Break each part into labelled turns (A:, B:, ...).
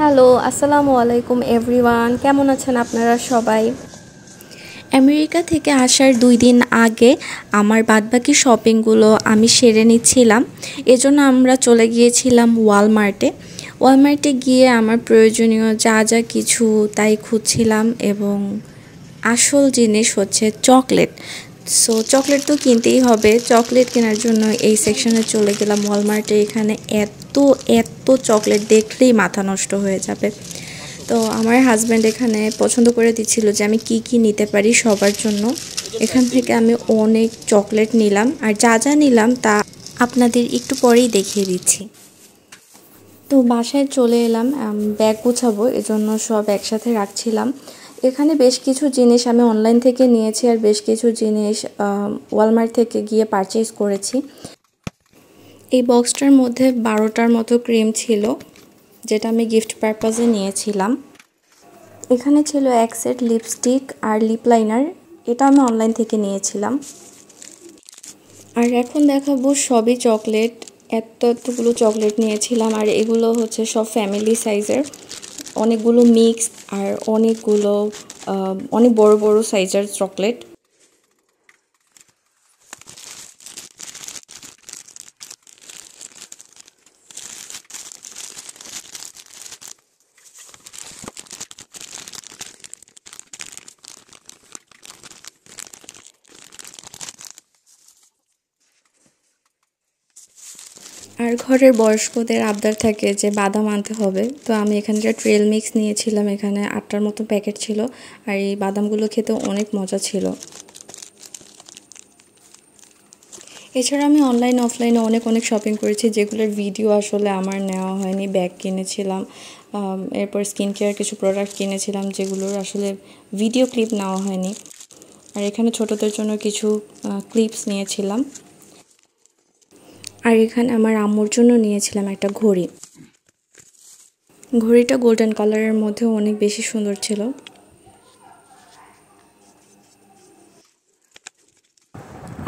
A: Hello, আসসালামু আলাইকুম everyone. কেমন আছেন আপনারা সবাই? আমেরিকা থেকে আসার ২ দিন আগে আমার বাদবাকি শপিংগুলো আমি সেরে নিচ্ছিলাম। এজন্য আমরা চলে গিয়েছিলাম ওয়ালমার্টে। ওয়ালমার্টে গিয়ে আমার প্রয়োজনীয় যা যা কিছু তাই খুঁজছিলাম এবং আসল জিনিস হচ্ছে চকলেট। সো চকলেট তো কিনতেই হবে। চকলেট কেনার জন্য এই সেকশনে চলে গেলাম ওয়ালমার্টে। এখানে এত চকলেট দেখলেই মাথা নষ্ট হয়ে যাবে। তো আমার হাজব্যান্ড এখানে পছন্দ করে দিচ্ছিল যে আমি কি নিতে পারি সবার জন্য। এখান থেকে আমি অনেক চকলেট নিলাম, আর যা যা নিলাম তা আপনাদের একটু পরেই দেখিয়ে দিচ্ছি। তো বাসায় চলে এলাম, ব্যাগ গুছাবো, এজন্য সব একসাথে রাখছিলাম। এখানে বেশ কিছু জিনিস আমি অনলাইন থেকে নিয়েছি, আর বেশ কিছু জিনিস ওয়ালমার্ট থেকে গিয়ে পারচেজ করেছি। এই বক্সটার মধ্যে 12টার মতো ক্রিম ছিল, যেটা আমি গিফট পারপাসে নিয়েছিলাম। এখানে ছিল এক সেট লিপস্টিক আর লিপ লাইনার, এটা আমি অনলাইন থেকে নিয়েছিলাম। আর এখন দেখাবো সবই চকলেট। এতগুলো চকলেট নিয়েছিলাম, আর এগুলো হচ্ছে সব ফ্যামিলি সাইজের। অনেকগুলো মিক্স আর অনেক বড় বড় সাইজের চকলেট। আর ঘরের বয়স্কদের আবদার থাকে যে বাদাম আনতে হবে, তো আমি এখানে ট্রেল মিক্স নিয়েছিলাম। এখানে 8টার মতো প্যাকেট ছিল, আর এই বাদামগুলো খেতে অনেক মজা ছিল। এছাড়া আমি অনলাইন অফলাইনে অনেক শপিং করেছি, যেগুলোর ভিডিও আসলে আমার নেওয়া হয়নি। ব্যাগ কিনেছিলাম, এরপর স্কিন কেয়ার কিছু প্রোডাক্ট কিনেছিলাম, যেগুলোর আসলে ভিডিও ক্লিপ নেওয়া হয়নি। আর এখানে ছোটদের জন্য কিছু ক্লিপস নিয়েছিলাম। আর এখানে আমার আম্মুর জন্য নিয়েছিলাম একটা ঘড়ি। ঘড়িটা গোল্ডেন কালারের মধ্যে অনেক বেশি সুন্দর ছিল।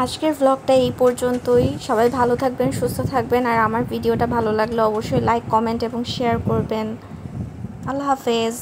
A: আজকের ব্লগটা এই পর্যন্তই। সবাই ভালো থাকবেন, সুস্থ থাকবেন, আর আমার ভিডিওটা ভালো লাগলে অবশ্যই লাইক, কমেন্ট এবং শেয়ার করবেন। আল্লাহ হাফেজ।